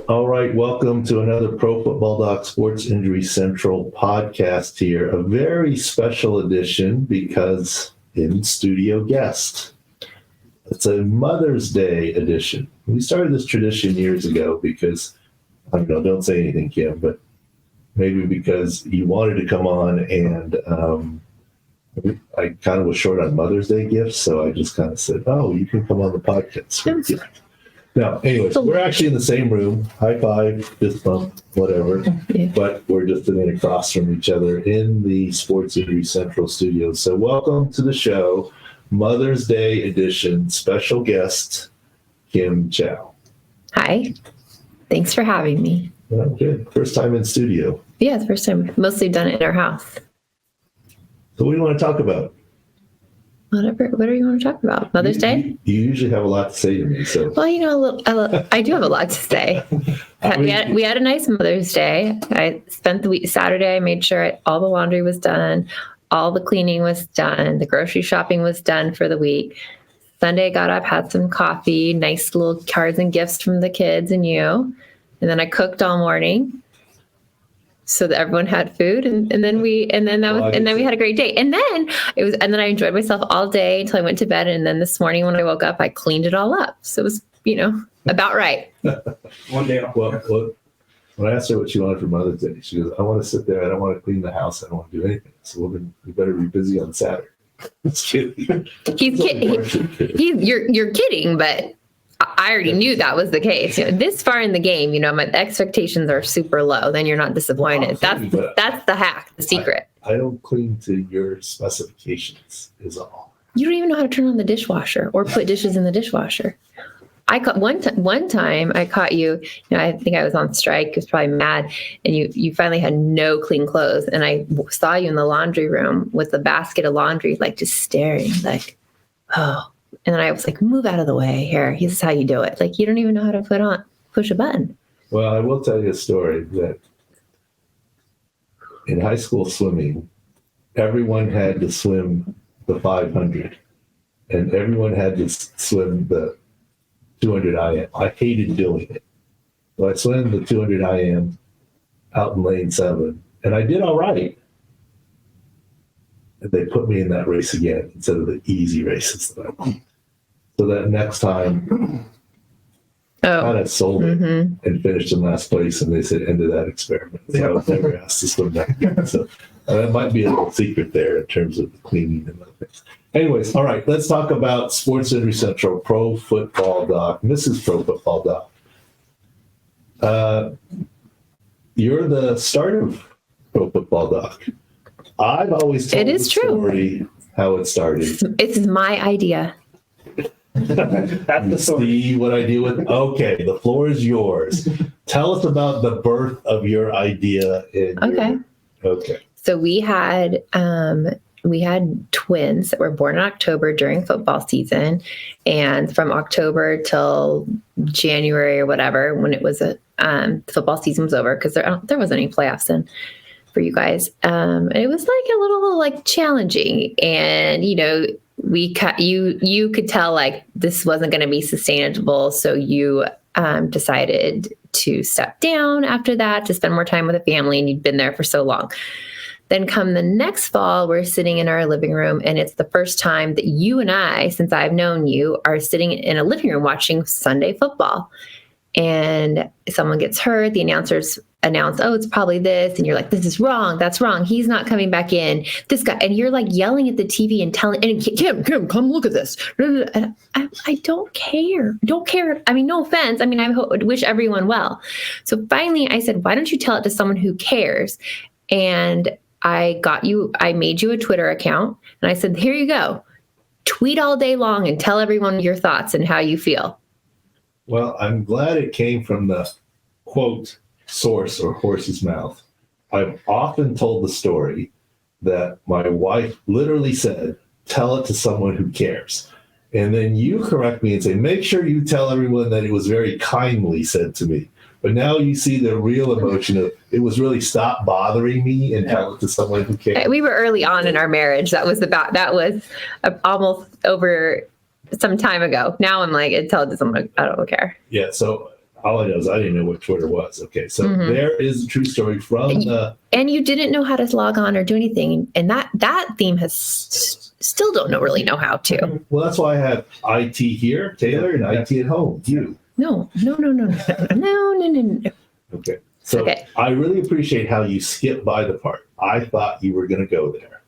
All right, welcome to another Pro Football Doc Sports Injury Central podcast here. A very special edition because in-studio guest. It's a Mother's Day edition. We started this tradition years ago because, I don't know, don't say anything, Kim, but maybe because you wanted to come on and I kind of was short on Mother's Day gifts, so I just kind of said, oh, you can come on the podcast. No, anyways, we're actually in the same room. High five, fist bump, whatever. Yeah. But we're just sitting across from each other in the Sports Injury Central studios. So welcome to the show, Mother's Day edition, special guest, Kim Chao. Hi. Thanks for having me. Well, good. First time in studio. Yeah, it's the first time. Mostly done it in our house. So what do you want to talk about? Whatever you want to talk about. Mother's Day? You usually have a lot to say to me. So. Well, you know, I do have a lot to say. We had a nice Mother's Day. I spent the week Saturday. I made sure all the laundry was done. All the cleaning was done. The grocery shopping was done for the week. Sunday, I got up, had some coffee, nice little cards and gifts from the kids and you. And then I cooked all morning so that everyone had food. And then we had a great day. And then I enjoyed myself all day until I went to bed. And then this morning when I woke up, I cleaned it all up. So it was, about right. One day off. Well, when I asked her what she wanted for Mother's Day, she goes, I want to sit there. I don't want to clean the house. I don't want to do anything. So we better be busy on Saturday. It's kidding. He's kidding. You're kidding, but I already knew that was the case. This far in the game, my expectations are super low. Then you're not disappointed. That's the hack, the secret. I don't cling to your specifications is all. You don't even know how to turn on the dishwasher or put dishes in the dishwasher. I caught one time I caught you, I think I was on strike. I was probably mad. And you finally had no clean clothes. And I saw you in the laundry room with a basket of laundry, like just staring like, oh. And then I was like, move out of the way here. This is how you do it. Like, you don't even know how to push a button. Well, I will tell you a story that in high school swimming, everyone had to swim the 500 and everyone had to swim the 200 IM. I hated doing it. So I swam the 200 IM out in lane 7 and I did all right. And they put me in that race again instead of the easy races that I won. So that next time, I kind of sold it and finished in last place, and they said, end of that experiment. So I was never asked to swim that again. So that might be a little secret there in terms of the cleaning and other things. Anyways, all right, let's talk about Sports Injury Central, Pro Football Doc, Mrs. Pro Football Doc. You're the start of Pro Football Doc. I've always told the story how it started. It's my idea. That's the story. See what I do with? Okay, the floor is yours. Tell us about the birth of your idea. Okay. So we had twins that were born in October during football season, and from October till January or whatever, when it was football season was over, because there wasn't any playoffs in. For you guys. It was like a little challenging, and you could tell like this wasn't going to be sustainable. So you decided to step down after that to spend more time with the family, and you'd been there for so long. Then come the next fall, we're sitting in our living room, and it's the first time that you and I, since I've known you, are sitting in a living room watching Sunday football. And someone gets hurt, the announcers announce, oh, it's probably this. And you're like, this is wrong. That's wrong. He's not coming back in. This guy. And you're like yelling at the TV and telling, and Kim, come look at this. And I don't care. Don't care. I mean, no offense. I mean, I wish everyone well. So finally I said, why don't you tell it to someone who cares? And I made you a Twitter account, and I said, here you go. Tweet all day long and tell everyone your thoughts and how you feel. Well, I'm glad it came from the quote source or horse's mouth. I've often told the story that my wife literally said, tell it to someone who cares. And then you correct me and say, make sure you tell everyone that it was very kindly said to me. But now you see the real emotion of it was really stop bothering me and tell it to someone who cares. We were early on in our marriage. That was almost over some time ago. Now I'm like, tell it to someone. I don't care. Yeah. So all I know is I didn't know what Twitter was. Okay, so there is a true story from the. And you didn't know how to log on or do anything, and that theme has still don't really know how to. Well, that's why I have IT here, Taylor, and IT at home. You. No. Okay. So I really appreciate how you skipped by the part. I thought you were going to go there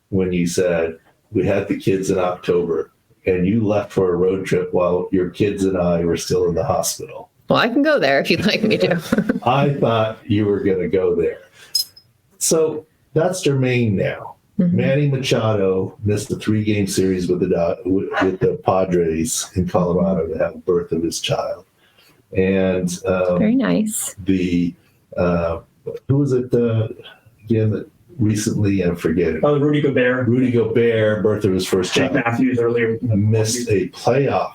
when you said we had the kids in October and you left for a road trip while your kids and I were still in the hospital. Well, I can go there if you'd like me to. I thought you were going to go there. So that's germane now. Manny Machado missed a 3-game series with the Padres in Colorado to have the birth of his child. And very nice. The who was it again that recently, I'm forgetting. Oh, Rudy Gobert. Rudy Gobert, birth of his first Jake child. Matthews earlier. Missed a playoff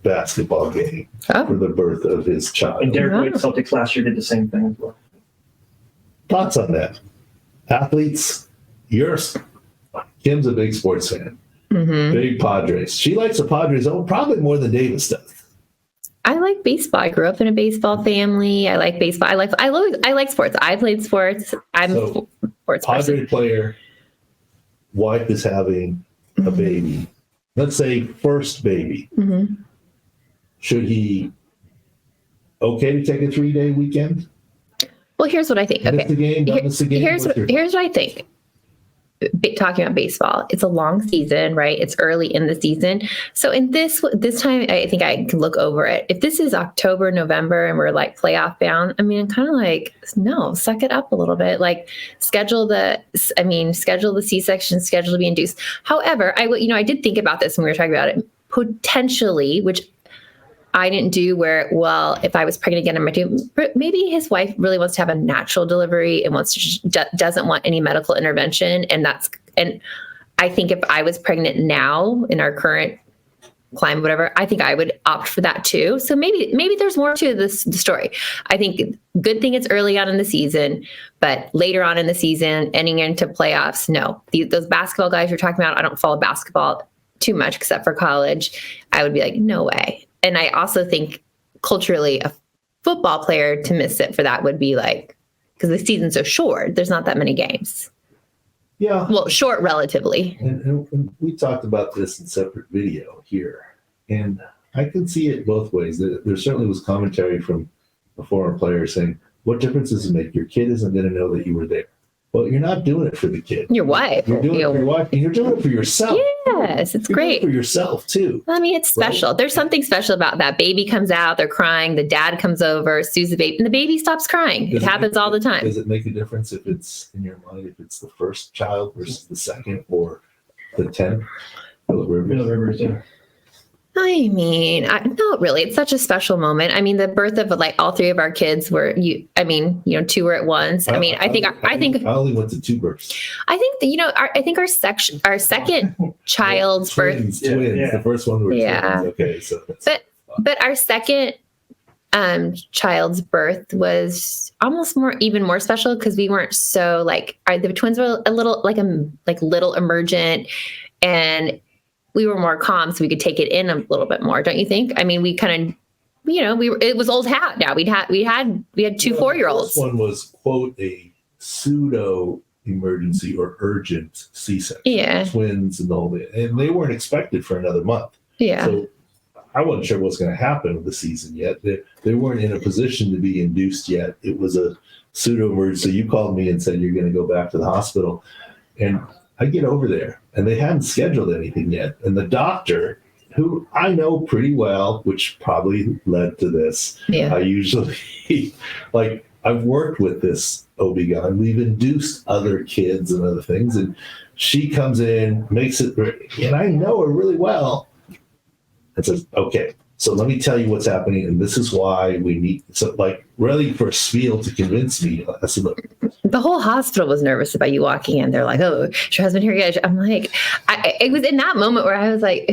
basketball game for the birth of his child. And Derek White Celtics last year did the same thing as well. Thoughts on that? Athletes, Kim's a big sports fan. Big Padres. She likes the Padres probably more than Davis does. I like baseball. I grew up in a baseball family. I like baseball. I like sports. I played sports. I'm a sports Padre person. player, wife is having a baby. Let's say first baby. Should he to take a 3-day weekend? Well, here's what I think. Miss the game, don't miss the game? Here's what I think. Talking about baseball, it's a long season, right? It's early in the season. So in this time, I think I can look over it. If this is October, November, and we're like playoff bound, I mean, I'm kind of like, no, suck it up a little bit. Like schedule the C-section, schedule to be induced. However, I did think about this when we were talking about it, potentially, which I didn't do if I was pregnant again, I might do, maybe his wife really wants to have a natural delivery and doesn't want any medical intervention. And I think if I was pregnant now in our current climate, whatever, I think I would opt for that too. So maybe there's more to the story. I think good thing it's early on in the season, but later on in the season, ending into playoffs, no. Those basketball guys you're talking about, I don't follow basketball too much except for college. I would be like, no way. And I also think culturally, a football player to miss it for that would be like, because the season's so short, there's not that many games. Yeah. Well, short relatively. And we talked about this in separate video here. And I can see it both ways. There certainly was commentary from a former player saying, what difference does it make? Your kid isn't going to know that you were there. Well, you're not doing it for the kid. Your wife. You're doing it for your wife, and you're doing it for yourself. Yes, it's great. For yourself, too. I mean, it's special. Right? There's something special about that. Baby comes out, they're crying, the dad comes over, soothes the baby, and the baby stops crying. It happens all the time. Does it make a difference if it's, in your mind, if it's the first child versus the second or the 10th? Phillip Rivers, yeah. I mean, not really. It's such a special moment. I mean, the birth of like all 3 of our kids were 2 were at once. I mean, I think I only went to 2 births. I think that, I think our second child's twins. birth. The first one were twins. Okay, so but our second child's birth was almost even more special because we weren't so the twins were a little little emergent, and we were more calm, so we could take it in a little bit more. Don't you think? I mean, we kind of, it was old hat. Now we had 2 4-year-olds. This one was quote a pseudo emergency or urgent C-section. Yeah, twins and the whole thing, and they weren't expected for another month. Yeah, so I wasn't sure what's going to happen with the season yet. They weren't in a position to be induced yet. It was a pseudo emergency. You called me and said you're going to go back to the hospital, and I get over there, and they hadn't scheduled anything yet. And the doctor, who I know pretty well, which probably led to this, I usually, I've worked with this OB-GYN. We've induced other kids and other things, and she comes in, makes it, and I know her really well, and says, okay, so let me tell you what's happening, and this is why we need, so really for a spiel to convince me. I said, look. The whole hospital was nervous about you walking in. They're like, oh, is your husband here yet? I'm like, it was in that moment where I was like,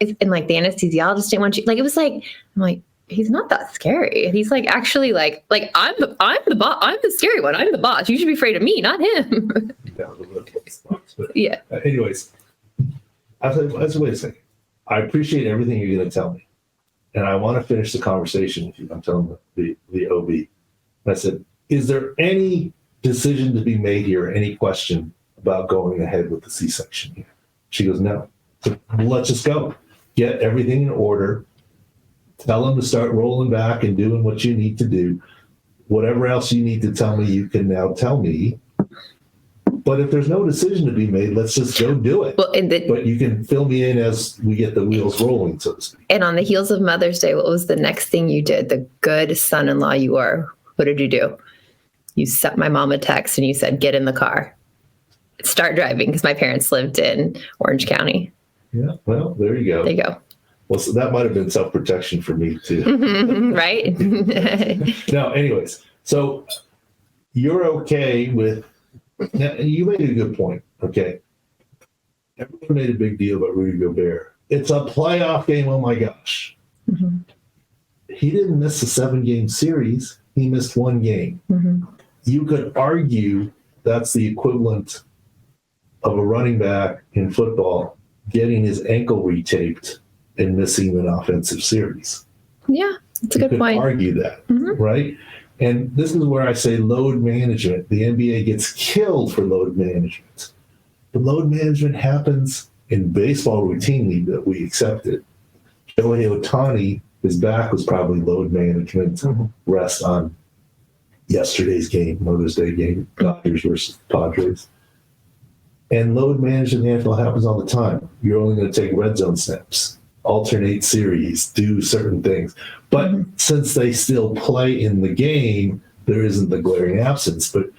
and the anesthesiologist didn't want you, it was I'm like, he's not that scary. He's actually I'm the boss. I'm the scary one. I'm the boss. You should be afraid of me, not him. Yeah. Anyways, I said, wait a second. I appreciate everything you're going to tell me. and I want to finish the conversation with you. I'm telling the OB. And I said, is there any decision to be made here, any question about going ahead with the C-section here? She goes, no. So let's just go. Get everything in order. Tell them to start rolling back and doing what you need to do. Whatever else you need to tell me, you can now tell me. But if there's no decision to be made, let's just go do it. Well, But you can fill me in as we get the wheels rolling, so to speak. and on the heels of Mother's Day, what was the next thing you did? The good son-in-law you are. What did you do? You sent my mom a text and you said, get in the car. Start driving, because my parents lived in Orange County. Yeah, well, there you go. There you go. Well, so that might have been self-protection for me too. Right? No, anyways, so you're okay with, now, you made a good point, okay? Everyone made a big deal about Rudy Gobert. It's a playoff game, oh my gosh. Mhm. He didn't miss a 7-game series. He missed 1 game. Mhm. You could argue that's the equivalent of a running back in football getting his ankle retaped and missing an offensive series. Yeah, that's a You good could point. argue that, Mhm. right? And this is where I say load management. The NBA gets killed for load management. The load management happens in baseball routinely, that we accept it. Shohei Ohtani, his back was probably load management, rest on yesterday's game, Mother's Day game, Dodgers versus Padres. And load management in the NFL happens all the time. You're only going to take red zone snaps, alternate series, do certain things. But since they still play in the game, there isn't the glaring absence. But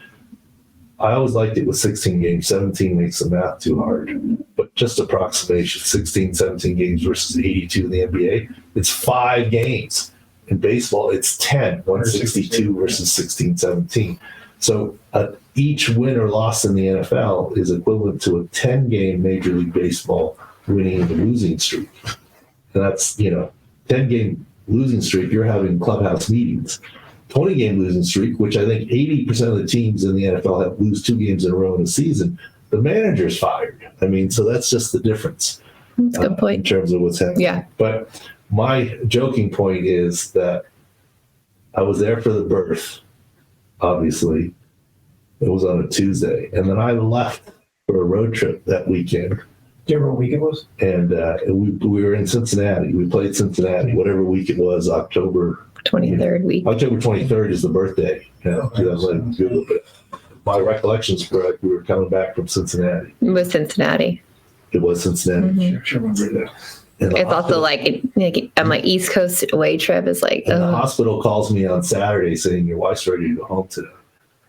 I always liked it with 16 games. 17 makes the math too hard. But just approximation, 16, 17 games versus 82 in the NBA, it's 5 games. In baseball, it's 10, 162 versus 16, 17. So each win or loss in the NFL is equivalent to a 10-game Major League Baseball winning and losing streak. And that's, 10-game losing streak, you're having clubhouse meetings. 20-game losing streak, which I think 80% of the teams in the NFL have lose 2 games in a row in a season, the manager's fired. I mean, so that's just the difference. That's a good In point. terms of what's happening. Yeah. But my joking point is that I was there for the birth, obviously. It was on a Tuesday. And then I left for a road trip that weekend. Do you remember what week it was? And we were in Cincinnati. We played Cincinnati, whatever week it was, October 23rd week. October 23rd is the birthday. My recollection's correct. We were coming back from Cincinnati. It was Cincinnati. It was Cincinnati. Mhm. Sure remember that. And the It's also hospital- like I'm like East Coast away trip is like, And the oh, hospital calls me on Saturday saying, your wife's ready to go home today.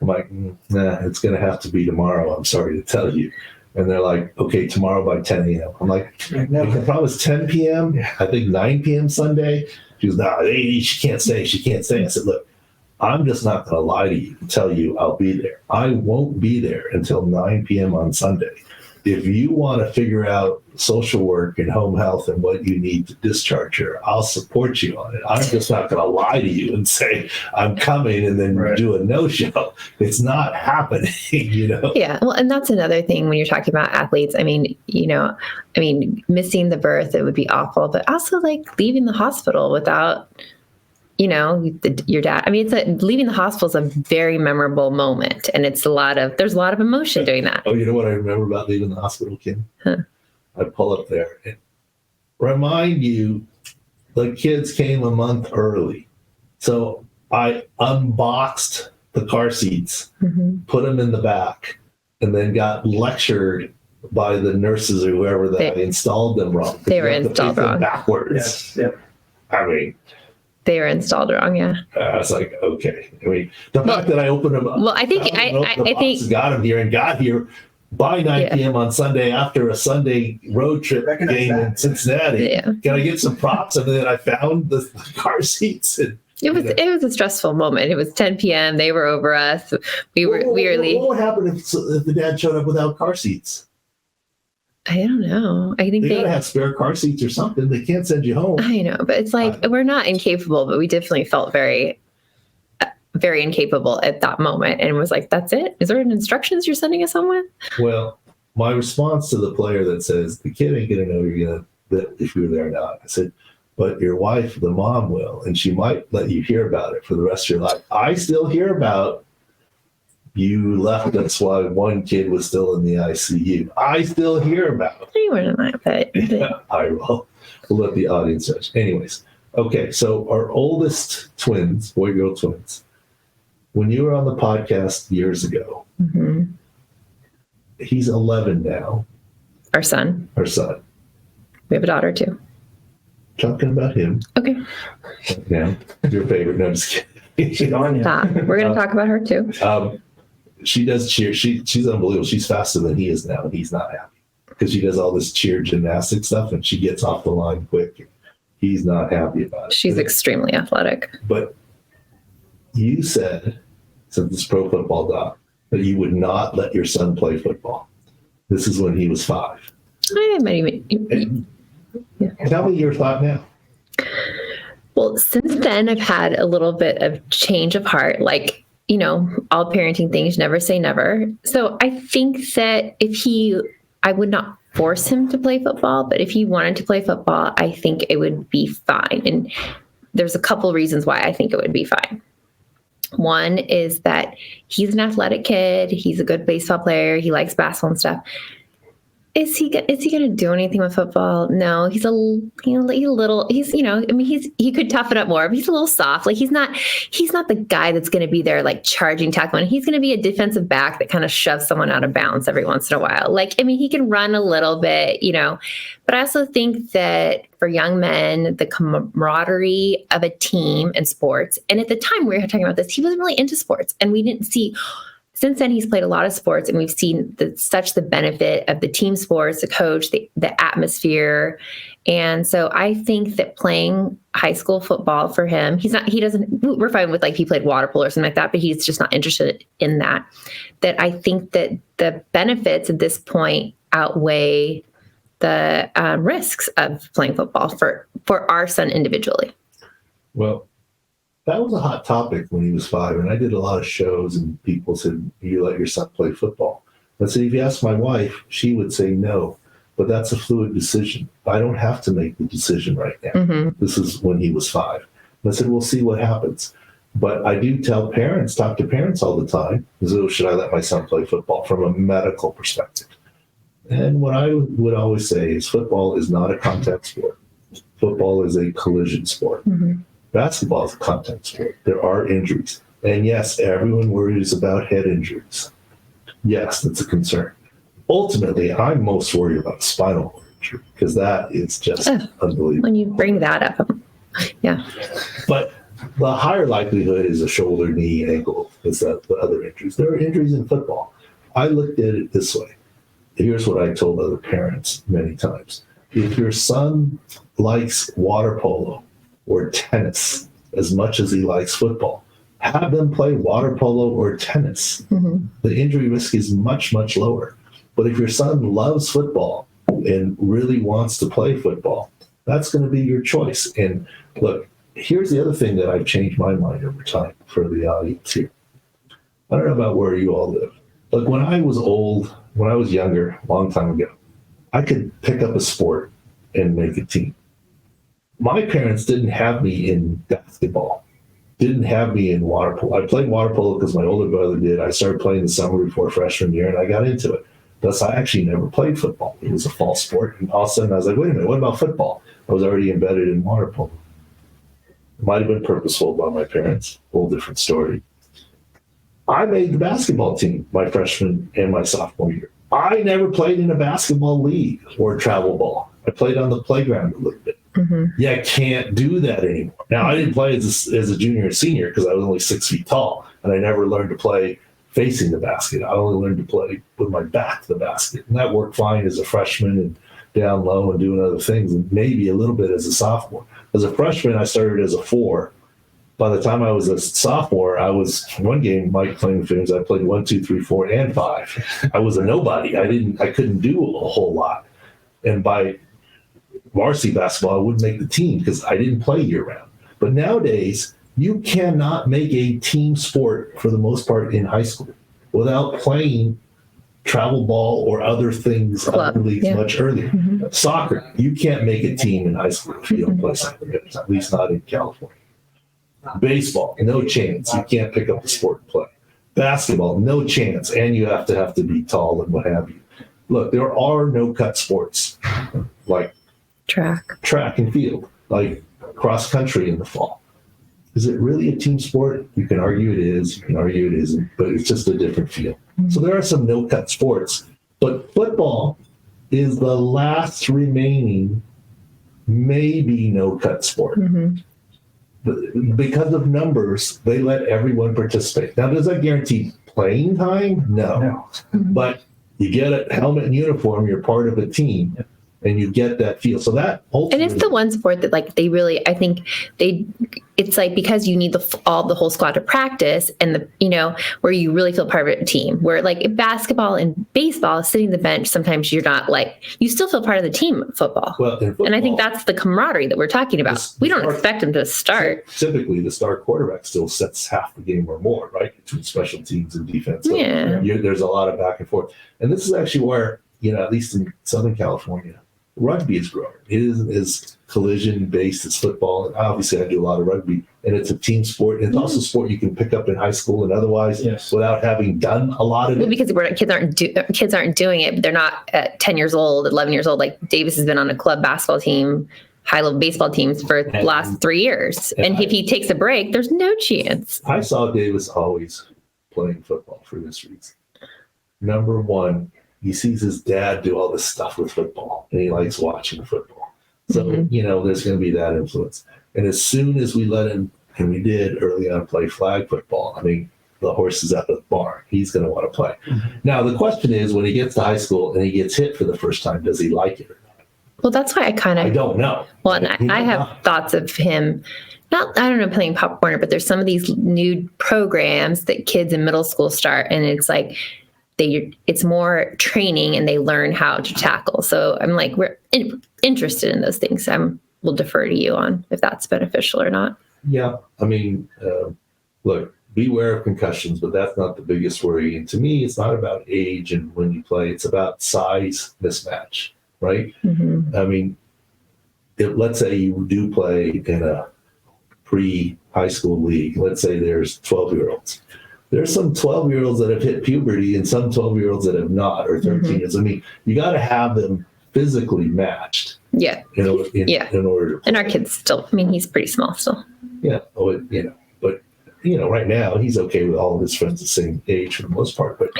I'm like, nah, it's going to have to be tomorrow. I'm sorry to tell you. And they're like, okay, tomorrow by 10 a.m. I'm like, I can promise 10 p.m. Yeah. I think 9 p.m. Sunday. She goes, no, she can't stay. She can't stay. I said, look, I'm just not going to lie to you and tell you I'll be there. I won't be there until 9 p.m. on Sunday. If you want to figure out social work and home health and what you need to discharge her, I'll support you on it. I'm just not going to lie to you and say I'm coming and then Right. do a no-show. It's not happening, yeah. Well, and that's another thing when you're talking about athletes. I mean, missing the birth, it would be awful, but also like leaving the hospital without, your dad. I mean, leaving the hospital is a very memorable moment, and there's a lot of emotion doing that. Oh, you know what I remember about leaving the hospital, Kim? Huh. I pull up there and remind you, the kids came a month early. So I unboxed the car seats, Mhm. put them in the back, and then got lectured by the nurses or whoever that I installed them wrong. They were You have to installed place them wrong. backwards. Yes. Yep. I mean, They were installed wrong. Yeah. I was like, okay. I mean, the fact that I opened them up. Well, I think got him here and got here by 9 Yeah. p.m. on Sunday after a Sunday road trip Recognize game that. in Cincinnati. Yeah. Can I get some props? And then I found the car seats. And It was a stressful moment. It was 10 p.m. They were over us. We were leaving. What would happen if the dad showed up without car seats? I don't know. I think They gotta they. have spare car seats or something. They can't send you home. I know, but it's like we're not incapable, but we definitely felt very, very incapable at that moment, and was like, "That's it? Is there instructions you're sending us home with?" Well, my response to the player that says the kid ain't gonna know that if you're there or not, I said, but your wife, the mom, will, and she might let you hear about it for the rest of your life. I still hear about you left us while one kid was still in the ICU. I still hear about it. You weren't that, but Yeah, I will. We'll let the audience judge. Anyways, okay, so our oldest twins, boy-girl twins, when you were on the podcast years ago, mhm. he's 11 now, Our son. our son. We have a daughter too. Talking about him Okay. now. Your favorite. No, I'm just She's kidding. on you. Stop. We're going to talk about her too. She does cheer. She's unbelievable. She's faster than he is now, and he's not happy because she does all this cheer gymnastic stuff, and she gets off the line quick. He's not happy about it. She's extremely athletic. But you said, since this pro football doc, that you would not let your son play football. This is when he was 5. I might even. Tell me your thought now. Well, since then, I've had a little bit of change of heart. Like, you know, all parenting things, never say never. So I think that I would not force him to play football, but if he wanted to play football, I think it would be fine. And there's a couple reasons why I think it would be fine. One is that he's an athletic kid. He's a good baseball player. He likes basketball and stuff. Is he going to do anything with football? No, he's he could toughen up more, but he's a little soft. Like he's not the guy that's going to be there like charging, tackling. He's going to be a defensive back that kind of shoves someone out of bounds every once in a while. He can run a little bit, but I also think that for young men, the camaraderie of a team and sports. And at the time we were talking about this, he wasn't really into sports, and we didn't see. Since then, he's played a lot of sports, and we've seen such the benefit of the team sports, the coach, the atmosphere. And so I think that playing high school football for him, we're fine with he played water polo or something like that, but he's just not interested in that. That I think that the benefits at this point outweigh the risks of playing football for our son individually. Well, that was a hot topic when he was 5, and I did a lot of shows, and people said, "You let your son play football?" I said, "If you ask my wife, she would say no, but that's a fluid decision. I don't have to make the decision right now." Mm-hmm. This is when he was 5. And I said, "We'll see what happens." But I do talk to parents all the time. So should I let my son play football from a medical perspective? And what I would always say is football is not a contact sport. Football is a collision sport. Mm-hmm. Basketball is a contact sport. There are injuries. And yes, everyone worries about head injuries. Yes, that's a concern. Ultimately, I'm most worried about spinal cord injury because that is just unbelievable. When you bring that up, yeah. But the higher likelihood is a shoulder, knee, ankle, is that the other injuries. There are injuries in football. I looked at it this way. Here's what I told other parents many times. If your son likes water polo or tennis as much as he likes football, have them play water polo or tennis. Mm-hmm. The injury risk is much, much lower. But if your son loves football and really wants to play football, that's going to be your choice. And look, here's the other thing that I've changed my mind over time for the audience here. I don't know about where you all live. Like when I was younger, a long time ago, I could pick up a sport and make a team. My parents didn't have me in basketball, didn't have me in water polo. I played water polo because my older brother did. I started playing the summer before freshman year, and I got into it. Thus, I actually never played football. It was a fall sport. And all of a sudden, I was like, wait a minute, what about football? I was already embedded in water polo. It might have been purposeful by my parents. Whole different story. I made the basketball team my freshman and my sophomore year. I never played in a basketball league or travel ball. I played on the playground a little bit. Mm-hmm. Yeah, I can't do that anymore. Now, I didn't play as a junior and senior because I was only 6 feet tall, and I never learned to play facing the basket. I only learned to play with my back to the basket, and that worked fine as a freshman and down low and doing other things, and maybe a little bit as a sophomore. As a freshman, I started as a 4. By the time I was a sophomore, I was one game, Mike playing films, I played 1, 2, 3, 4, and 5. I was a nobody. I couldn't do a whole lot. And by varsity basketball, I wouldn't make the team because I didn't play year round. But nowadays, you cannot make a team sport for the most part in high school without playing travel ball or other things, Club, other leagues yeah. much earlier. Soccer, you can't make a team in high school if you don't play soccer, at least not in California. Baseball, no chance. You can't pick up the sport and play. Basketball, no chance. And you have to be tall and what have you. Look, there are no-cut sports like track and field, like cross country in the fall. Is it really a team sport? You can argue it is, you can argue it isn't, but it's just a different feel. So there are some no-cut sports, but football is the last remaining maybe no-cut sport. Because of numbers, they let everyone participate. Now, does that guarantee playing time? No. But you get a helmet and uniform, you're part of a team, and you get that feel. So that and it's the one sport that like they really, I think it's like because you need the whole squad to practice and where you really feel part of a team. Where like basketball and baseball, sitting the bench, sometimes you're not like, you still feel part of the team in football. Well, in football, and I think that's the camaraderie that we're talking about. We don't expect them to start. Typically, the star quarterback still sets half the game or more, right? Between special teams and defense. So there's a lot of back and forth. And this is actually where, at least in Southern California, rugby is growing. It isn't as collision-based as football. And obviously, I do a lot of rugby, and it's a team sport. And it's also a sport you can pick up in high school and otherwise without having done a lot of it. Well, because kids aren't doing it, but they're not at 10 years old, 11 years old. Like Davis has been on a club basketball team, high-level baseball teams for the last 3 years. And if he takes a break, there's no chance. I saw Davis always playing football for this reason. Number one, he sees his dad do all this stuff with football, and he likes watching football. So, there's going to be that influence. And as soon as we let him, and we did early on, play flag football, I mean, the horse is out of the barn. He's going to want to play. Now, the question is, when he gets to high school and he gets hit for the first time, does he like it or not? Well, that's why I don't know. Well, and I have thoughts of him, playing Pop Warner, but there's some of these new programs that kids in middle school start, and it's like, it's more training and they learn how to tackle. So I'm like, we're interested in those things. We'll defer to you on if that's beneficial or not. Yeah. I mean, look, beware of concussions, but that's not the biggest worry. And to me, it's not about age and when you play, it's about size mismatch, right? I mean, let's say you do play in a pre-high school league. Let's say there's 12-year-olds. There's some 12-year-olds that have hit puberty and some 12-year-olds that have not, or 13-years. I mean, you got to have them physically matched. Yeah. In order to play. And our kid's still, he's pretty small still. Yeah. But right now he's okay with all of his friends the same age for the most part. But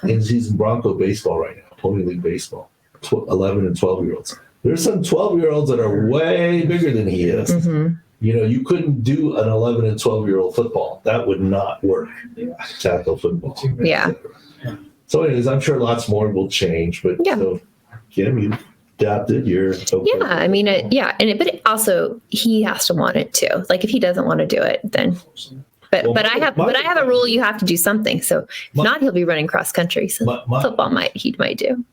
he's in Bronco baseball right now, Pony League baseball, 11 and 12-year-olds. There's some 12-year-olds that are way bigger than he is. You couldn't do an 11 and 12-year-old football. That would not work. Tackle football. Yeah. So anyways, I'm sure lots more will change. But so, Kim, you adapted. You're okay. Yeah. But it also, he has to want it too. Like if he doesn't want to do it, then. But I have a rule. You have to do something. So if not, he'll be running cross country. So football he might do.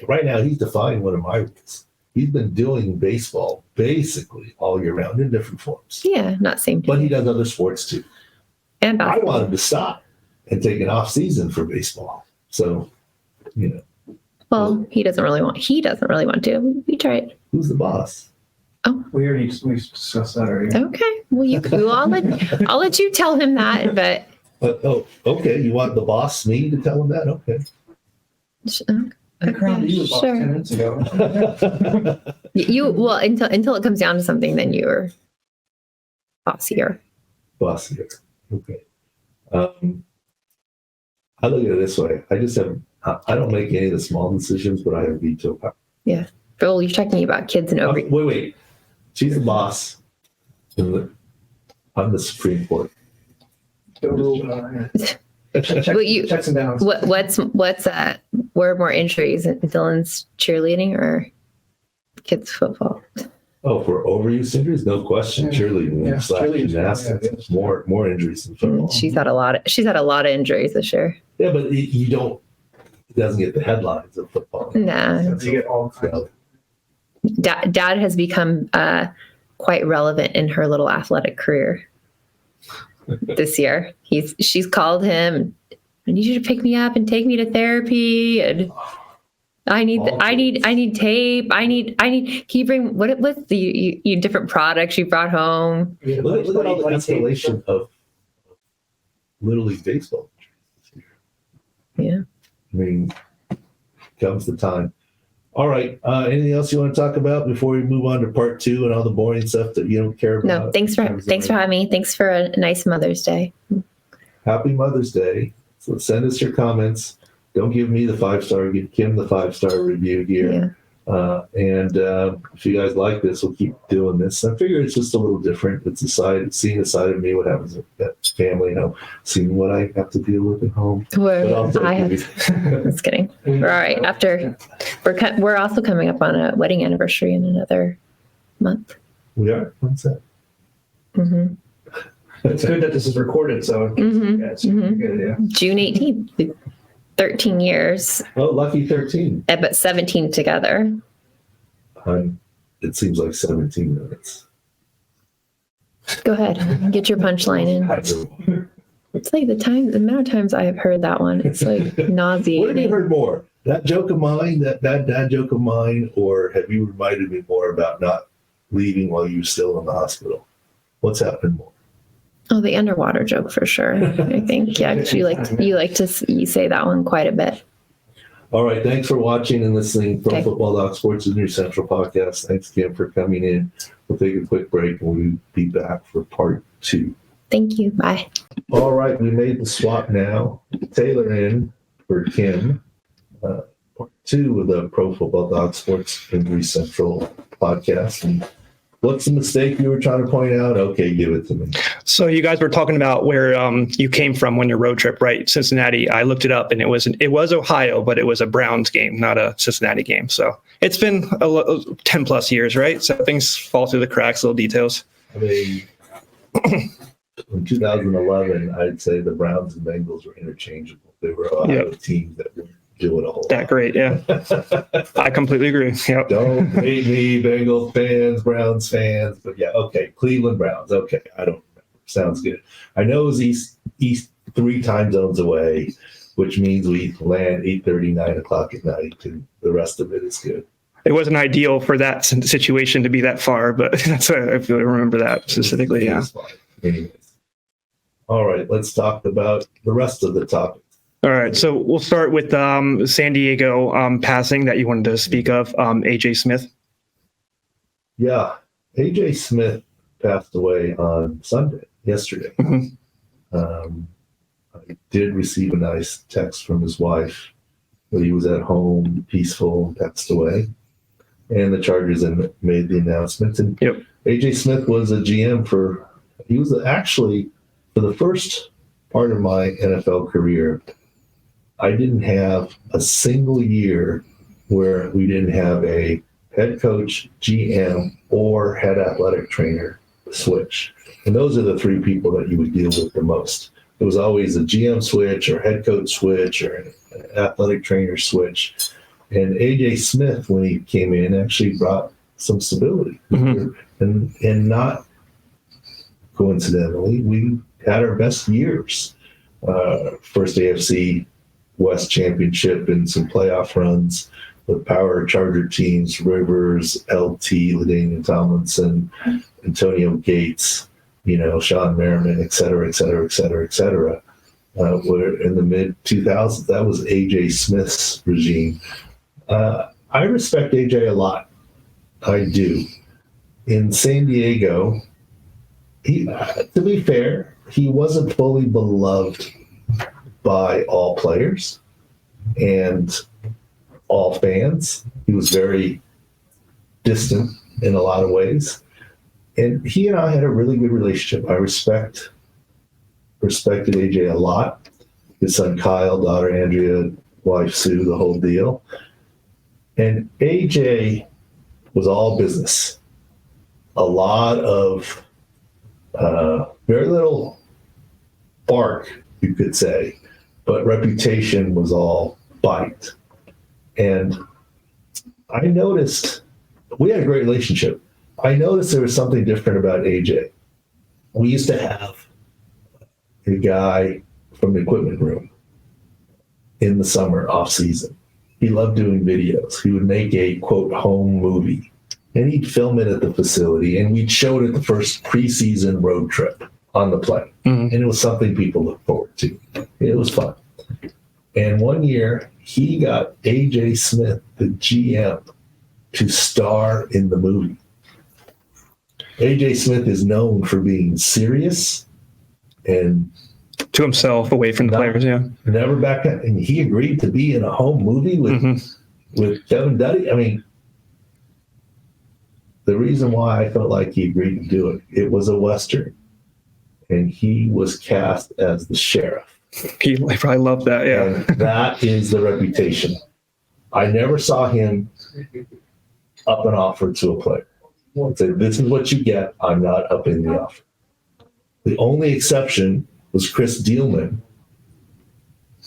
Right now, he's defying one of my rules. He's been doing baseball basically all year round in different forms. Yeah, not same. But he does other sports too. And basketball. I want him to stop and take an off season for baseball. So, Well, he doesn't really want to. We try it. Who's the boss? Oh, we discussed that already. Okay. Well, I'll let you tell him that. But okay. You want the boss me to tell him that? Okay. I crowned you about 10 minutes ago. Until it comes down to something, then you're bossier. Bossier. Okay. I look at it this way. I don't make any of the small decisions, but I have veto power. Yeah. Bill, you're talking about kids and over. Wait. She's the boss. I'm the Supreme Court. Checks and balances. What's where are more injuries? Dylan's cheerleading or kids football? Oh, for overuse injuries, no question. Cheerleading / gymnastics, more injuries than football. She's had a lot of injuries this year. Yeah, but it doesn't get the headlines of football. Nah. You get all kinds. Dad has become quite relevant in her little athletic career this year. She's called him I need you to pick me up and take me to therapy. And I need tape. Can you bring, what's the you different products you brought home? Look at all the installation of Little League Baseball. Yeah. I mean, comes the time. All right. Anything else you want to talk about before we move on to part 2 and all the boring stuff that you don't care about? No, thanks for having me. Thanks for a nice Mother's Day. Happy Mother's Day. So send us your comments. Don't give me the 5-star, give Kim the 5-star review here. Yeah. And if you guys like this, we'll keep doing this. I figure it's just a little different. It's seeing a side of me, what happens at family, seeing what I have to deal with at home. Just kidding. All right. After we're also coming up on a wedding anniversary in another month. We are? When's that? Mm-hmm. It's good that this is recorded, so Mm-hmm. yeah, it's good, yeah. June 18th. 13 years. Oh, lucky 13. But 17 together. It seems like 17 minutes. Go ahead. Get your punchline in. It's like the amount of times I have heard that one. It's like nauseating. What have you heard more? That joke of mine, that dad joke of mine, or have you reminded me more about not leaving while you're still in the hospital? What's happened more? Oh, the underwater joke for sure. I think, yeah, 'cause you say that one quite a bit. All right. Thanks for watching and listening from Okay. Football Doc Sports News Central podcast. Thanks again for coming in. We'll take a quick break and we'll be back for part 2. Thank you. Bye. All right. We made the swap now. Taylor in for Kim. Part 2 of the Pro Football Doc Sports News Central podcast. And what's the mistake you were trying to point out? Okay, give it to me. So you guys were talking about where you came from on your road trip, right? Cincinnati. I looked it up, and it was Ohio, but it was a Browns game, not a Cincinnati game. So it's been 10 plus years, right? So things fall through the cracks, little details. I mean, in 2011, I'd say the Browns and Bengals were interchangeable. They were Ohio teams that were doing a whole That lot. great, yeah. I completely agree. Yep. Don't hate me, Bengals fans, Browns fans, but yeah, okay, Cleveland Browns. Okay, I don't remember. Sounds good. I know it was East 3 time zones away, which means we land 8:30, 9 o'clock at night, and the rest of it is good. It wasn't ideal for that situation to be that far, but that's I feel I remember that specifically. Yeah. Anyways, all right, let's talk about the rest of the topics. All right, so we'll start with San Diego passing that you wanted to speak of, AJ Smith. Yeah, AJ Smith passed away on yesterday. Mm-hmm. I did receive a nice text from his wife that he was at home, peaceful, and passed away. And the Chargers made the announcement. And Yep. AJ Smith was a GM he was actually, for the first part of my NFL career, I didn't have a single year where we didn't have a head coach, GM, or head athletic trainer switch. And those are the 3 people that you would deal with the most. It was always a GM switch or head coach switch or an athletic trainer switch. And AJ Smith, when he came in, actually brought some stability. Mm-hmm. And not coincidentally, we had our best years. First AFC West championship and some playoff runs with power Charger teams, Rivers, LT, LaDainian Tomlinson, Antonio Gates, Sean Merriman, et cetera, et cetera, et cetera, et cetera. Where in the mid 2000s, that was AJ Smith's regime. I respect AJ a lot. I do. In San Diego, to be fair, he wasn't fully beloved by all players and all fans. He was very distant in a lot of ways. And he and I had a really good relationship. I respected AJ a lot. His son Kyle, daughter Andrea, wife Sue, the whole deal. And AJ was all business. A lot of very little bark, you could say, but reputation was all bite. And I noticed we had a great relationship. I noticed there was something different about AJ. We used to have a guy from the equipment room in the summer off season. He loved doing videos. He would make a quote home movie, and he'd film it at the facility, and we'd show it at the first preseason road trip on the plane. And it was something people looked forward to. It was fun. And one year he got AJ Smith, the GM, to star in the movie. AJ Smith is known for being serious and To himself, away from the players, yeah. never back up. And he agreed to be in a home movie with Kevin Duddy. I mean, the reason why I felt like he agreed to do it, it was a Western. And he was cast as the sheriff. He probably loved that, yeah. And that is the reputation. I never saw him up an offer to a player. Say, this is what you get. I'm not upping the offer. The only exception was Chris Dealman,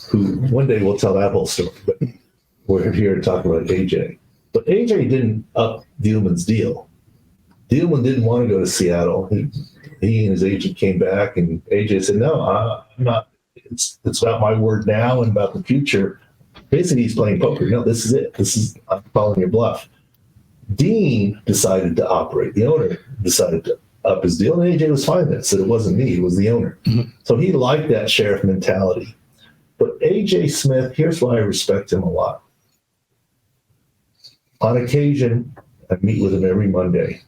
who one day we'll tell that whole story, but we're here to talk about AJ. But AJ didn't up Dealman's deal. Dealman didn't want to go to Seattle. He and his agent came back, and AJ said, no, I'm not. It's about my word now and about the future. Basically, he's playing poker. No, this is it. I'm calling your bluff. Dean decided to operate. The owner decided to up his deal, and AJ was fine with it. Said it wasn't me, it was the owner. So he liked that sheriff mentality. But AJ Smith, here's why I respect him a lot. On occasion, I meet with him every Monday.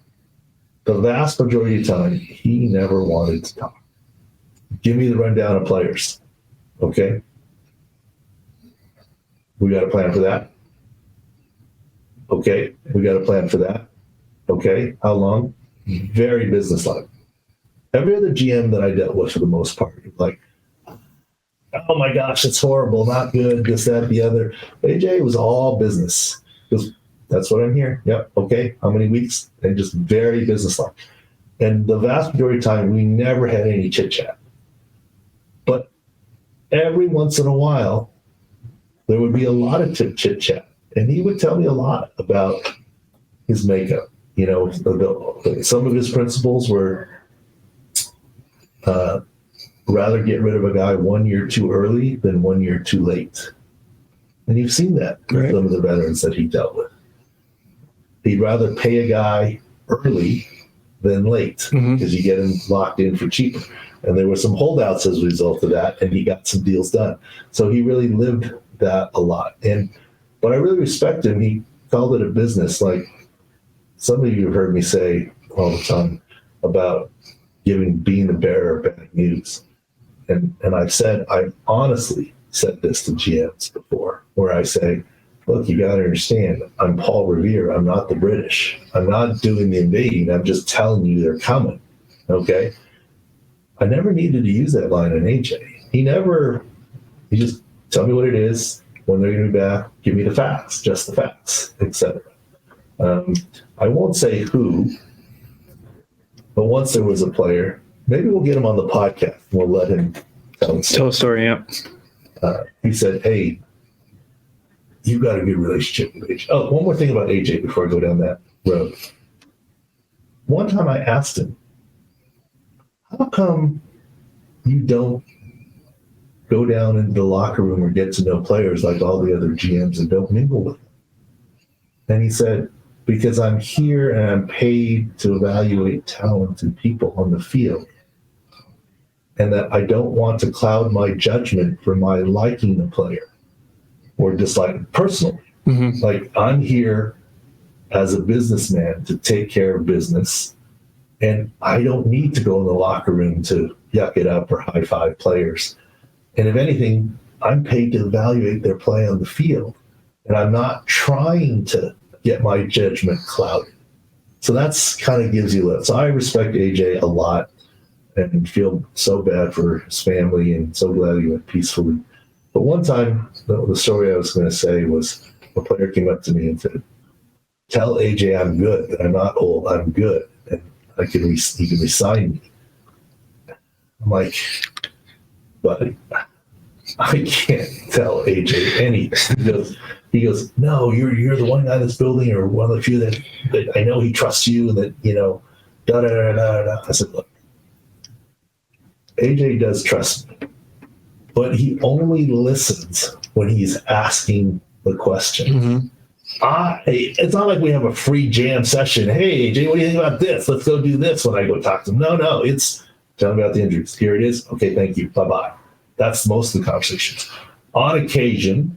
The vast majority of the time, he never wanted to talk. Give me the rundown of players. Okay? We got a plan for that. Okay, we got a plan for that. Okay, how long? Very businesslike. Every other GM that I dealt with, for the most part, like, oh my gosh, it's horrible, not good, this, that, the other. AJ was all business. Because that's what I'm here. Yep, okay, how many weeks? And just very businesslike. And the vast majority of the time, we never had any chit chat. But every once in a while, there would be a lot of chit chat. And he would tell me a lot about his makeup. You know, some of his principles were rather get rid of a guy 1 year too early than 1 year too late. And you've seen that with some of the veterans that he dealt with. He'd rather pay a guy early than late because you get him locked in for cheaper. And there were some holdouts as a result of that, and he got some deals done. So he really lived that a lot. But I really respect him. He called it a business. Like some of you have heard me say all the time about being the bearer of bad news. And I've honestly said this to GMs before, where I say, look, you got to understand, I'm Paul Revere. I'm not the British. I'm not doing the invading. I'm just telling you they're coming. Okay? I never needed to use that line on AJ. He just tell me what it is, when they're going to be back, give me the facts, just the facts, etc. I won't say who, but once there was a player, maybe we'll get him on the podcast. We'll let him tell a story, yeah. He said, hey, you've got a good relationship with AJ. Oh, one more thing about AJ before I go down that road. One time I asked him, how come you don't go down into the locker room or get to know players like all the other GMs and don't mingle with them? And he said, because I'm here and I'm paid to evaluate talented people on the field. And that I don't want to cloud my judgment for my liking the player or disliking personally. Like, I'm here as a businessman to take care of business. And I don't need to go in the locker room to yuck it up or high five players. And if anything, I'm paid to evaluate their play on the field. And I'm not trying to get my judgment clouded. So that's kind of gives you that. So I respect AJ a lot and feel so bad for his family and so glad he went peacefully. But one time, the story I was going to say was a player came up to me and said, tell AJ I'm good, that I'm not old, I'm good. And he can resign me. I'm like, buddy, I can't tell AJ anything. He goes, no, you're the one guy that's building, or one of the few that I know he trusts you, and that, you know, da da da da da. I said, look, AJ does trust me, but he only listens when he's asking the question. It's not like we have a free jam session. Hey, AJ, what do you think about this? Let's go do this when I go talk to him. No, it's tell me about the injuries. Here it is. Okay, thank you. Bye-bye. That's most of the conversations. On occasion,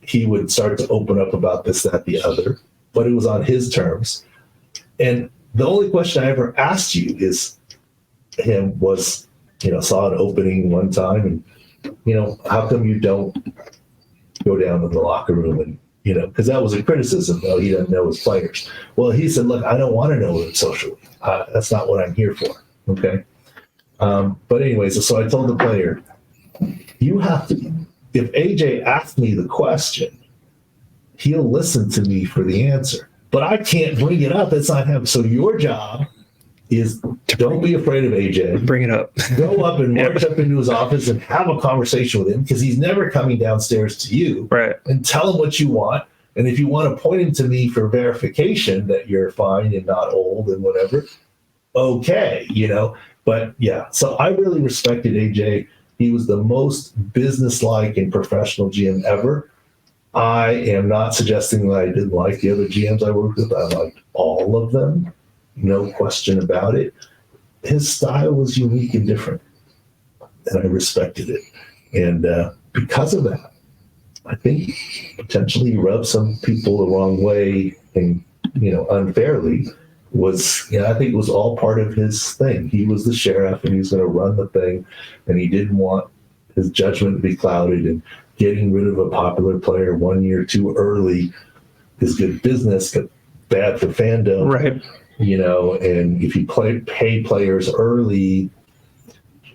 he would start to open up about this, that, the other, but it was on his terms. And the only question I ever asked you was, saw an opening one time and, how come you don't go down to the locker room and, because that was a criticism, though, he doesn't know his players. Well, he said, look, I don't want to know them socially. That's not what I'm here for. Okay. But anyways, so I told the player, you have to, if AJ asks me the question, he'll listen to me for the answer, but I can't bring it up. It's not him. So your job is don't be afraid of AJ. Bring it up. Go up and march up into his office and have a conversation with him, because he's never coming downstairs to you. Right. And tell him what you want. And if you want to point him to me for verification that you're fine and not old and whatever, okay, But yeah, so I really respected AJ. He was the most businesslike and professional GM ever. I am not suggesting that I didn't like the other GMs I worked with. I liked all of them. No question about it. His style was unique and different, and I respected it. And because of that, I think potentially he rubbed some people the wrong way and, unfairly. I think it was all part of his thing. He was the sheriff and he was going to run the thing, and he didn't want his judgment to be clouded, and getting rid of a popular player 1 year too early is good business, but bad for fandom. Right. And if you pay players early,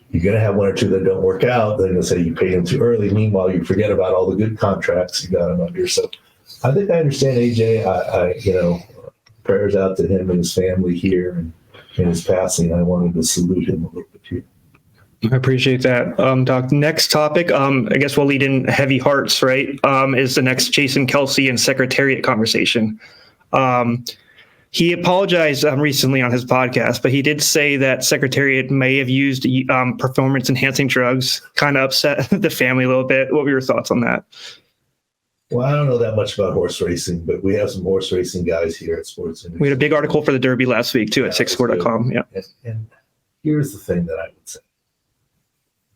you're going to have one or two that don't work out. They're going to say you paid them too early. Meanwhile, you forget about all the good contracts you got him under. So I think I understand AJ. I prayers out to him and his family here and in his passing. I wanted to salute him a little bit here. I appreciate that. Doc, next topic, I guess we'll lead in heavy hearts, right? Is the next Jason Kelsey and Secretariat conversation. He apologized recently on his podcast, but he did say that Secretariat may have used performance-enhancing drugs, kind of upset the family a little bit. What were your thoughts on that? Well, I don't know that much about horse racing, but we have some horse racing guys here at Sports Industry. We had a big article for the Derby last week, too, at sixscore.com. Yeah. And here's the thing that I would say.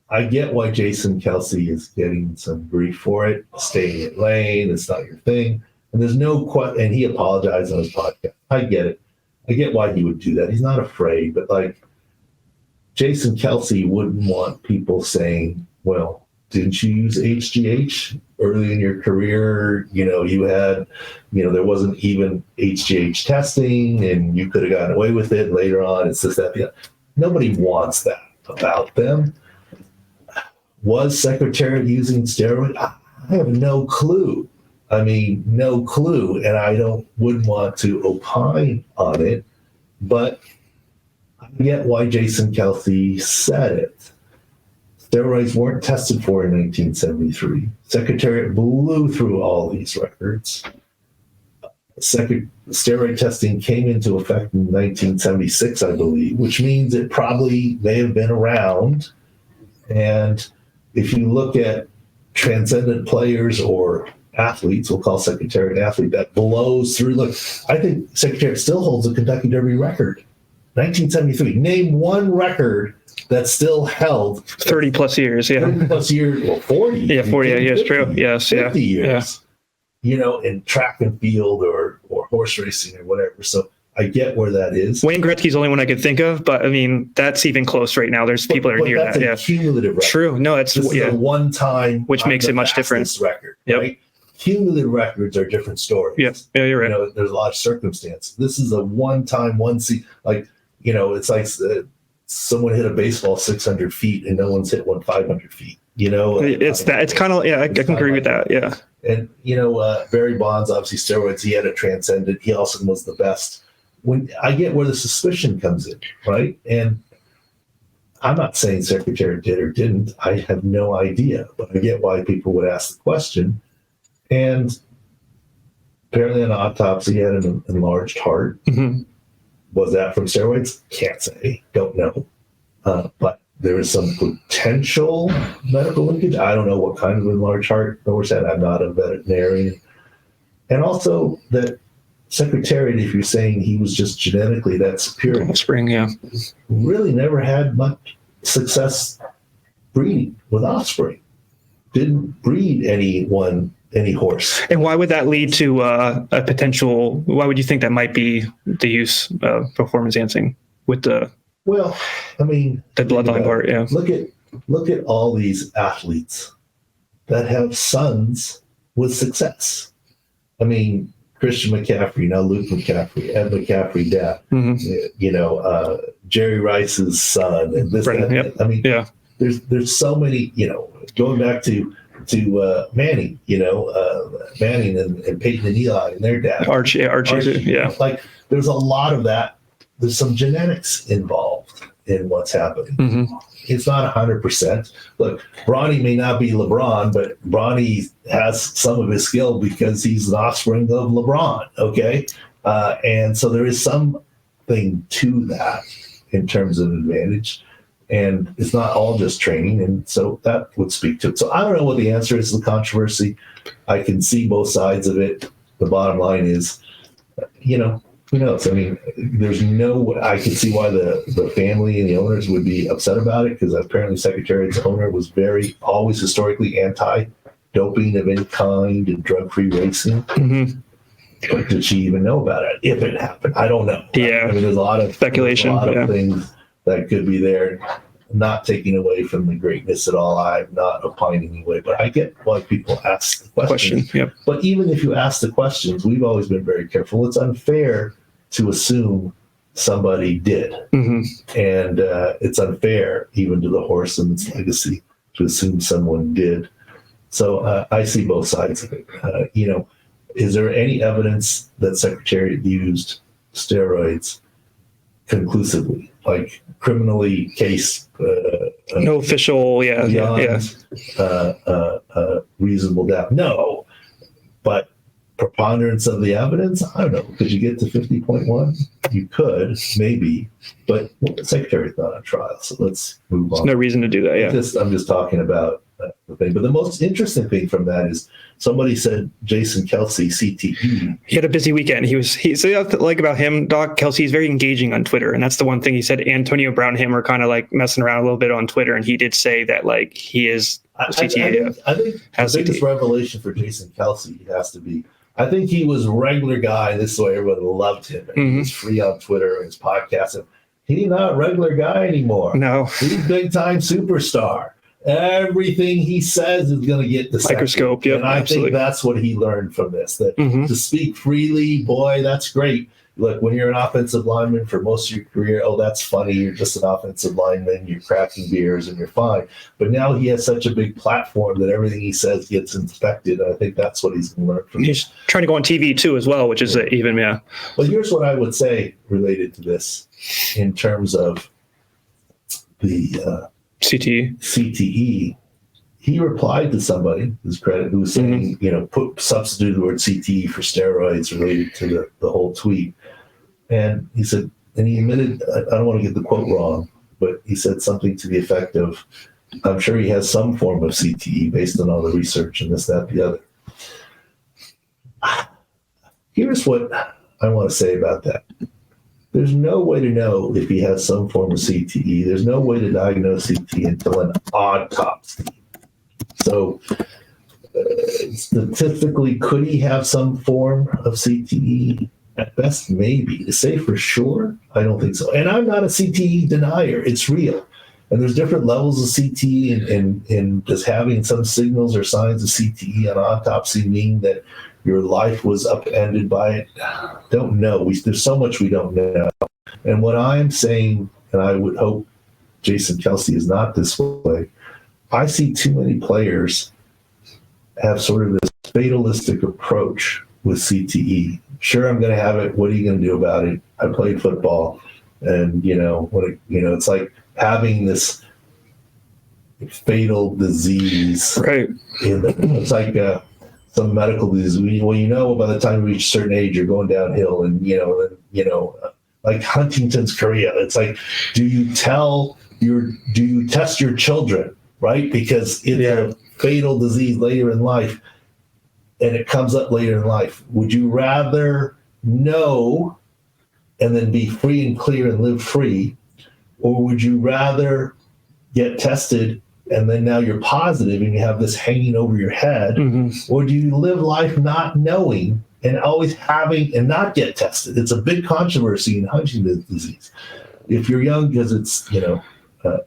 I get why Jason Kelsey is getting some grief for it, staying in lane, it's not your thing. And there's no question, and he apologized on his podcast. I get it. I get why he would do that. He's not afraid, but Jason Kelsey wouldn't want people saying, well, didn't you use HGH early in your career? You had, there wasn't even HGH testing and you could have gotten away with it later on. It's this, that, the Nobody wants that about them. Was Secretariat using steroids? I have no clue. No clue, and I wouldn't want to opine on it, but I get why Jason Kelsey said it. Steroids weren't tested for in 1973. Secretariat blew through all these records. Steroid testing came into effect in 1976, I believe, which means it probably may have been around. And if you look at transcendent players or athletes, we'll call Secretariat an athlete, that blows through. Look, I think Secretariat still holds a Kentucky Derby record. 1973. Name one record that's still held. 30 plus years, yeah. 30 plus years, well, 40. Yeah, 40, yeah, yes, true. Yes, 50 yeah. years. In track and field or horse racing or whatever. So I get where that is. Wayne Gretzky's the only one I could think of, but that's even close right now. There's people that are near that. Yeah, cumulative record. True. No, it's this is a one-time, which makes it much different. Record, yep. Right? Cumulative records are different stories. Yep. Yeah, you're right. There's a lot of circumstances. This is a one-time, one season. It's like someone hit a baseball 600 feet and no one's hit one 500 feet. It's that. It's kind of I can agree with that. Yeah. And Barry Bonds, obviously steroids. He had a transcendent. He also was the best. When I get where the suspicion comes in, right? And I'm not saying Secretary did or didn't. I have no idea, but I get why people would ask the question. And apparently, an autopsy, he had an enlarged heart. Mm-hmm. Was that from steroids? Can't say. Don't know. But there is some potential medical linkage. I don't know what kind of enlarged heart the horse had. I'm not a veterinarian. And also that Secretariat, if you're saying he was just genetically that superior, Offspring, yeah. really never had much success breeding with offspring. Didn't breed any horse. And why would that lead to a potential? Why would you think that might be the use of performance enhancing with the Well, I mean, the bloodline part? Yeah. Look at all these athletes that have sons with success. I mean, Christian McCaffrey, now Luke McCaffrey, Ed McCaffrey, dad. Mm-hmm. Jerry Rice's son, and this. Brennan, that. yep. I mean, Yeah. There's so many. Going back to Manning, Manning and Peyton and Eli and their dad. Archie, yeah. Like there's a lot of that. There's some genetics involved in what's happening. Mm-hmm. It's not 100%. Look, Bronny may not be LeBron, but Bronny has some of his skill because he's an offspring of LeBron. Okay, and so there is something to that in terms of advantage. And it's not all just training. And so that would speak to it. So I don't know what the answer is to the controversy. I can see both sides of it. The bottom line is, who knows? I mean, I can see why the family and the owners would be upset about it, because apparently Secretariat's owner was always historically anti-doping of any kind and drug-free racing. Mm-hmm. But did she even know about it if it happened? I don't know. Yeah. I mean, there's a lot of Speculation, There's a lot of yeah. things that could be there, not taking away from the greatness at all. I'm not opining anyway, but I get why people ask the questions. Yep. But even if you ask the questions, we've always been very careful. It's unfair to assume somebody did. Mm-hmm. And it's unfair even to the horse and its legacy to assume someone did. So I see both sides of it. Is there any evidence that Secretariat used steroids conclusively, like criminally case? No official, beyond, reasonable doubt? No. But preponderance of the evidence? I don't know. Could you get to 50.1? You could, maybe. But the Secretary's not on trial, so let's move on. There's no reason to do that, yeah. I'm just talking about the thing. But the most interesting thing from that is somebody said Jason Kelsey, CTE. He had a busy weekend. So I like about him, Doc Kelsey, he's very engaging on Twitter. And that's the one thing he said. Antonio Brown and him are kind of like messing around a little bit on Twitter. And he did say that like he is CTE. I think has the biggest CTE. revelation for Jason Kelsey has to be, I think he was a regular guy. This is why everyone loved him. And he was free on Twitter and his podcast. And he's not a regular guy anymore. No. He's big time superstar. Everything he says is going to get dissected. Microscope, yep, and I absolutely. think that's what he learned from this, that Mhm. to speak freely, boy, that's great. Look, when you're an offensive lineman for most of your career, oh, that's funny. You're just an offensive lineman. You're cracking beers and you're fine. But now he has such a big platform that everything he says gets inspected. And I think that's what he's going to learn from He's trying to go on TV too as well, which is even, yeah. But here's what I would say related to this in terms of the CTE. CTE. He replied to somebody, his credit, who was saying, substitute the word CTE for steroids related to the whole tweet. And he said, and he admitted, I don't want to get the quote wrong, but he said something to the effect of, I'm sure he has some form of CTE based on all the research and this, that, the other. Here's what I want to say about that. There's no way to know if he has some form of CTE. There's no way to diagnose CTE until an autopsy. So statistically, could he have some form of CTE? At best, maybe. To say for sure, I don't think so. And I'm not a CTE denier. It's real. And there's different levels of CTE, and does having some signals or signs of CTE on autopsy mean that your life was upended by it? Don't know. There's so much we don't know. And what I'm saying, and I would hope Jason Kelsey is not this way, I see too many players have sort of this fatalistic approach with CTE. Sure, I'm going to have it. What are you going to do about it? I played football, and it's like having this fatal disease. Right. It's like some medical disease. Well, by the time you reach a certain age, you're going downhill, and like Huntington's chorea. It's like, do you tell do you test your children, right? Because it's a fatal disease later in life, and it comes up later in life. Would you rather know and then be free and clear and live free, or would you rather get tested and then now you're positive and you have this hanging over your head, or do you live life not knowing and always having and not get tested? It's a big controversy in Huntington's disease. If you're young, because it's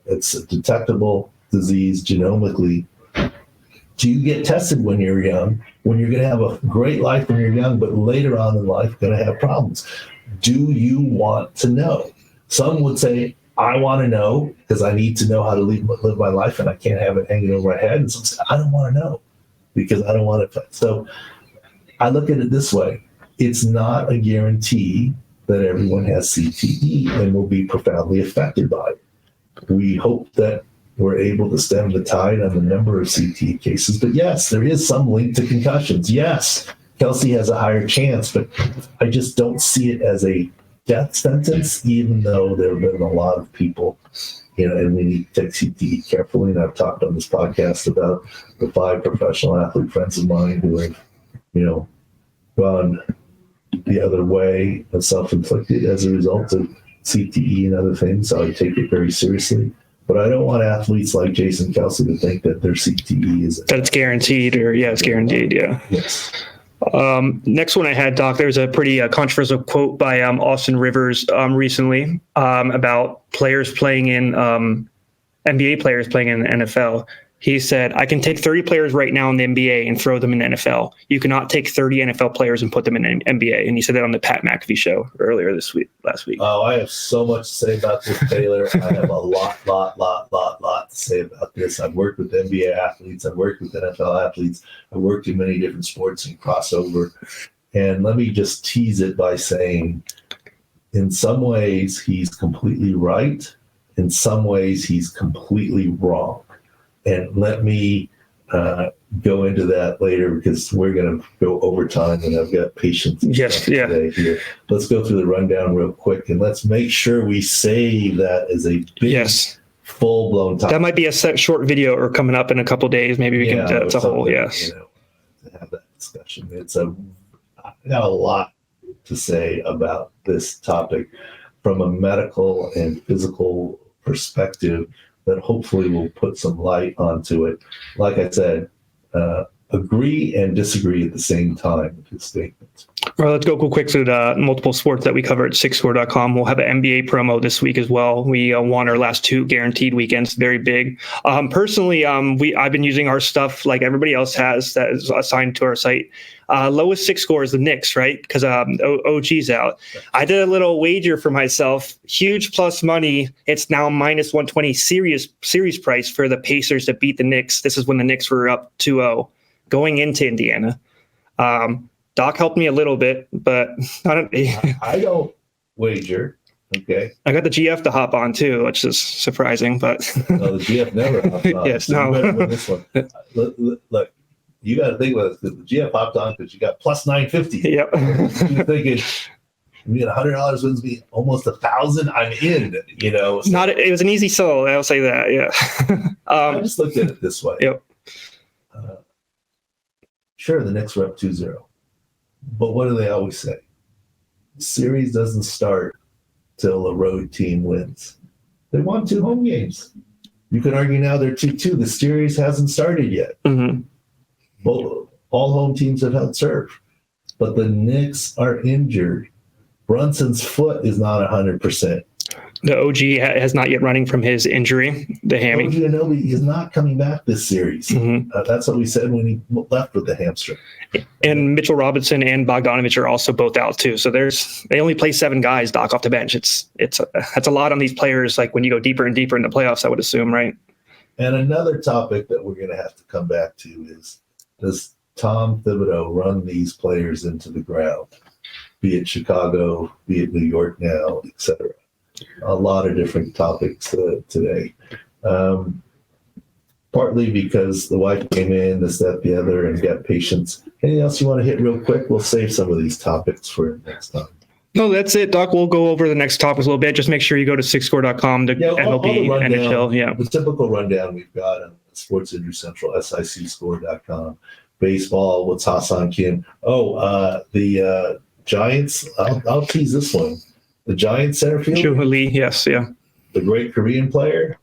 it's a detectable disease genomically, do you get tested when you're young, when you're going to have a great life when you're young, but later on in life going to have problems? Do you want to know? Some would say, I want to know because I need to know how to live my life and I can't have it hanging over my head. And some say, I don't want to know because I don't want to. So I look at it this way. It's not a guarantee that everyone has CTE and will be profoundly affected by it. We hope that we're able to stem the tide on the number of CTE cases. But yes, there is some link to concussions. Yes, Kelsey has a higher chance, but I just don't see it as a death sentence, even though there have been a lot of people, and we need to take CTE carefully. And I've talked on this podcast about the 5 professional athlete friends of mine who have, gone the other way and self-inflicted as a result of CTE and other things. So I take it very seriously. But I don't want athletes like Jason Kelsey to think that their CTE is... That it's guaranteed, it's guaranteed, yeah. Yes. Next one I had, Doc, there's a pretty controversial quote by Austin Rivers recently about players playing in NBA players playing in the NFL. He said, I can take 30 players right now in the NBA and throw them in the NFL. You cannot take 30 NFL players and put them in the NBA. And he said that on the Pat McAfee show earlier last week. Oh, I have so much to say about this, Taylor. I have a lot to say about this. I've worked with NBA athletes. I've worked with NFL athletes. I've worked in many different sports and crossover. And let me just tease it by saying, in some ways, he's completely right. In some ways, he's completely wrong. And let me go into that later because we're going to go over time and I've got patience today here. Let's go through the rundown real quick and let's make sure we save that as a big, full-blown topic. That might be a short video or coming up in a couple days. Maybe we can, it's a whole, to have that discussion. I got a lot to say about this topic from a medical and physical perspective that hopefully will put some light onto it. Like I said, agree and disagree at the same time with his statement. All right, let's go quick through the multiple sports that we cover at sixscore.com. We'll have an NBA promo this week as well. We won our last 2 guaranteed weekends, very big. Personally, I've been using our stuff like everybody else has that is assigned to our site. Lowest 6 score is the Knicks, right? Because OG's out. I did a little wager for myself, huge plus money. It's now minus 120 series price for the Pacers to beat the Knicks. This is when the Knicks were up 2-0 going into Indiana. Doc helped me a little bit, but I don't wager. Okay. I got the GF to hop on too, which is surprising, but no, the GF never hopped on. Yes, so no. You better win this one. Look, you got to think about it because the GF hopped on because you got plus 950. Yep. You're thinking, you get $100 wins me almost 1,000. I'm in. So. It was an easy sell. I'll say that. Yeah. I just looked at it this way. Yep. Sure, the Knicks were up 2-0. But what do they always say? The series doesn't start till a road team wins. They won 2 home games. You could argue now they're 2-2. The series hasn't started yet. Mm-hmm. All home teams have held serve. But the Knicks are injured. Brunson's foot is not 100%. The OG has not yet running from his injury, the hammy. OG Anunoby is not coming back this series. Mm-hmm. That's what we said when he left with the hamstring. And Mitchell Robinson and Bogdanovich are also both out too. So they only play 7 guys, Doc, off the bench. That's a lot on these players. Like when you go deeper and deeper in the playoffs, I would assume, right? And another topic that we're going to have to come back to is, does Tom Thibodeau run these players into the ground? Be it Chicago, be it New York now, etc. A lot of different topics today. Partly because the wife came in, this, that, the other, and got patients. Anything else you want to hit real quick? We'll save some of these topics for next time. No, that's it, Doc. We'll go over the next topics a little bit. Just make sure you go to sixscore.com, the Yeah, all the MLB, rundown, NHL. Yeah. the typical rundown we've got on Sports Injury Central, sicscore.com. Baseball, what's Hassan Kim? The Giants. I'll tease this one. The Giants center fielder, Joo Lee, yes, yeah. the great Korean player.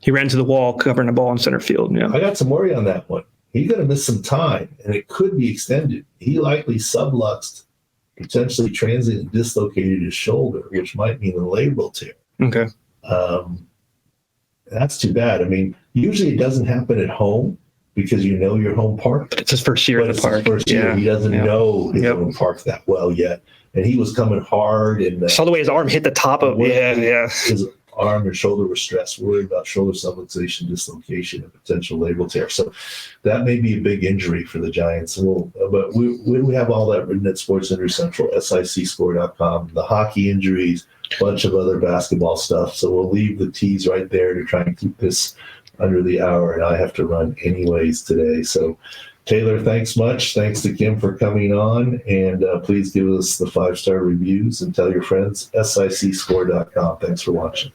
He ran to the wall, covering the ball in center field. Yeah. I got some worry on that one. He's going to miss some time, and it could be extended. He likely subluxed, potentially transient dislocated his shoulder, which might mean a labral tear. Okay. That's too bad. I mean, usually it doesn't happen at home because you know your home park. But it's his first year But at the it's his park. first year. He doesn't know his Yep. own park that well yet. And he was coming hard, and Saw the way his arm hit the top of. Yeah. his arm and shoulder were stressed, worried about shoulder subluxation, dislocation, and potential labral tear. So that may be a big injury for the Giants. But we have all that written at Sports Injury Central, sicscore.com. The hockey injuries, a bunch of other basketball stuff. So we'll leave the teas right there to try and keep this under the hour, and I have to run anyways today. So Taylor, thanks much. Thanks to Kim for coming on, and please give us the 5-star reviews and tell your friends. sicscore.com. Thanks for watching.